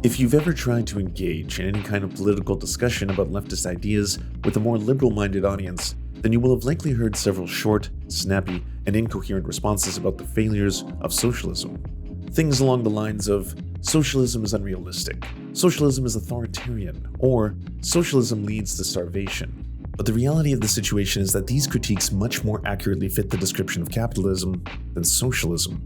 If you've ever tried to engage in any kind of political discussion about leftist ideas with a more liberal-minded audience, then you will have likely heard several short, snappy, and incoherent responses about the failures of socialism. Things along the lines of, socialism is unrealistic, socialism is authoritarian, or socialism leads to starvation. But the reality of the situation is that these critiques much more accurately fit the description of capitalism than socialism.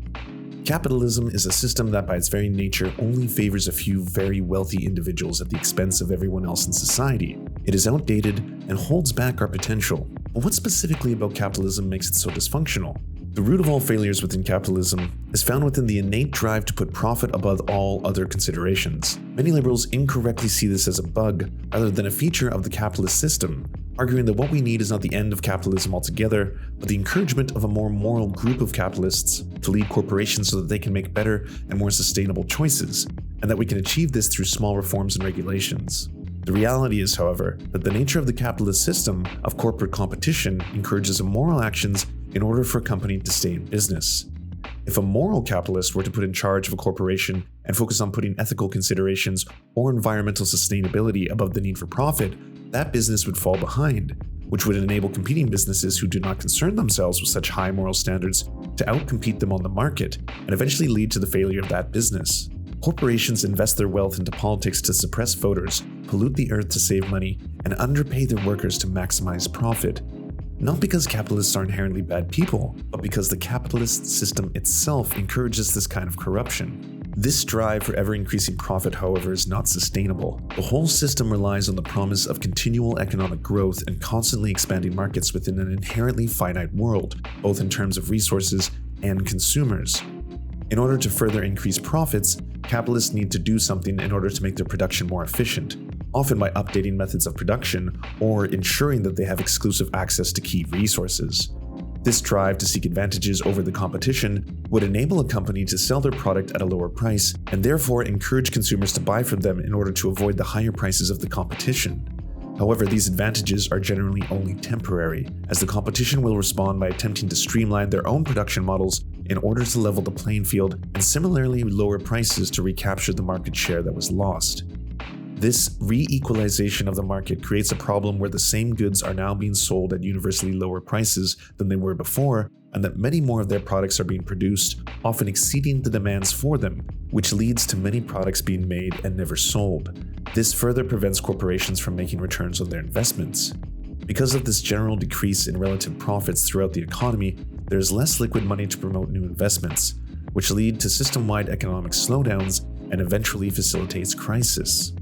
Capitalism is a system that by its very nature only favors a few very wealthy individuals at the expense of everyone else in society. It is outdated and holds back our potential. But what specifically about capitalism makes it so dysfunctional? The root of all failures within capitalism is found within the innate drive to put profit above all other considerations. Many liberals incorrectly see this as a bug rather than a feature of the capitalist system, arguing that what we need is not the end of capitalism altogether, but the encouragement of a more moral group of capitalists to lead corporations so that they can make better and more sustainable choices, and that we can achieve this through small reforms and regulations. The reality is, however, that the nature of the capitalist system of corporate competition encourages immoral actions in order for a company to stay in business. If a moral capitalist were to put in charge of a corporation and focus on putting ethical considerations or environmental sustainability above the need for profit, that business would fall behind, which would enable competing businesses who do not concern themselves with such high moral standards to outcompete them on the market and eventually lead to the failure of that business. Corporations invest their wealth into politics to suppress voters, pollute the earth to save money, and underpay their workers to maximize profit. Not because capitalists are inherently bad people, but because the capitalist system itself encourages this kind of corruption. This drive for ever-increasing profit, however, is not sustainable. The whole system relies on the promise of continual economic growth and constantly expanding markets within an inherently finite world, both in terms of resources and consumers. In order to further increase profits, capitalists need to do something in order to make their production more efficient, often by updating methods of production or ensuring that they have exclusive access to key resources. This drive to seek advantages over the competition would enable a company to sell their product at a lower price and therefore encourage consumers to buy from them in order to avoid the higher prices of the competition. However, these advantages are generally only temporary, as the competition will respond by attempting to streamline their own production models in order to level the playing field and similarly lower prices to recapture the market share that was lost. This re-equalization of the market creates a problem where the same goods are now being sold at universally lower prices than they were before, and that many more of their products are being produced, often exceeding the demands for them, which leads to many products being made and never sold. This further prevents corporations from making returns on their investments. Because of this general decrease in relative profits throughout the economy, there is less liquid money to promote new investments, which lead to system-wide economic slowdowns and eventually facilitates crisis.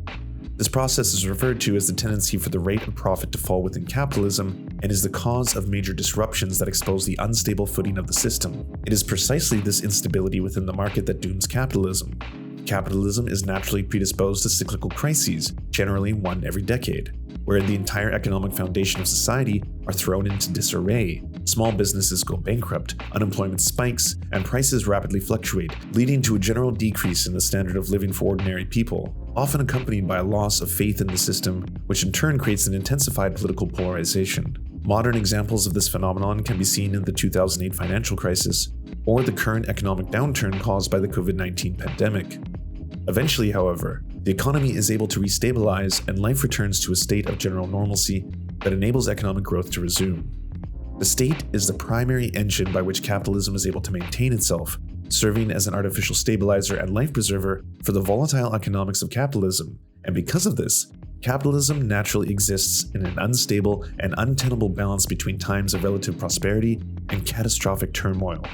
This process is referred to as the tendency for the rate of profit to fall within capitalism and is the cause of major disruptions that expose the unstable footing of the system. It is precisely this instability within the market that dooms capitalism. Capitalism is naturally predisposed to cyclical crises, generally one every decade, wherein the entire economic foundation of society are thrown into disarray. Small businesses go bankrupt, unemployment spikes, and prices rapidly fluctuate, leading to a general decrease in the standard of living for ordinary people, often accompanied by a loss of faith in the system, which in turn creates an intensified political polarization. Modern examples of this phenomenon can be seen in the 2008 financial crisis, or the current economic downturn caused by the COVID-19 pandemic. Eventually, however, the economy is able to restabilize and life returns to a state of general normalcy that enables economic growth to resume. The state is the primary engine by which capitalism is able to maintain itself, serving as an artificial stabilizer and life preserver for the volatile economics of capitalism, and because of this, capitalism naturally exists in an unstable and untenable balance between times of relative prosperity and catastrophic turmoil.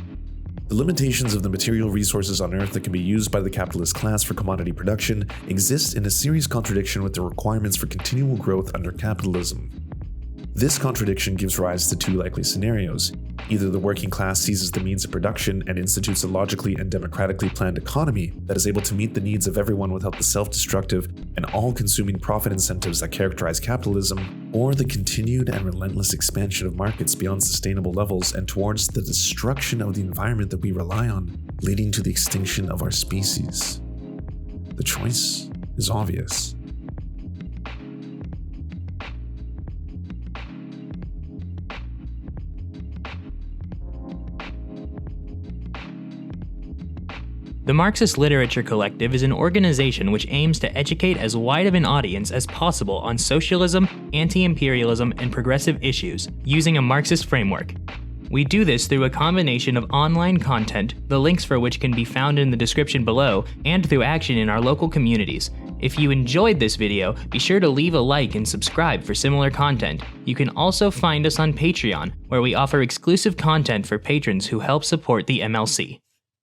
The limitations of the material resources on Earth that can be used by the capitalist class for commodity production exist in a serious contradiction with the requirements for continual growth under capitalism. This contradiction gives rise to two likely scenarios. Either the working class seizes the means of production and institutes a logically and democratically planned economy that is able to meet the needs of everyone without the self-destructive and all-consuming profit incentives that characterize capitalism, or the continued and relentless expansion of markets beyond sustainable levels and towards the destruction of the environment that we rely on, leading to the extinction of our species. The choice is obvious. The Marxist Literature Collective is an organization which aims to educate as wide of an audience as possible on socialism, anti-imperialism, and progressive issues, using a Marxist framework. We do this through a combination of online content, the links for which can be found in the description below, and through action in our local communities. If you enjoyed this video, be sure to leave a like and subscribe for similar content. You can also find us on Patreon, where we offer exclusive content for patrons who help support the MLC.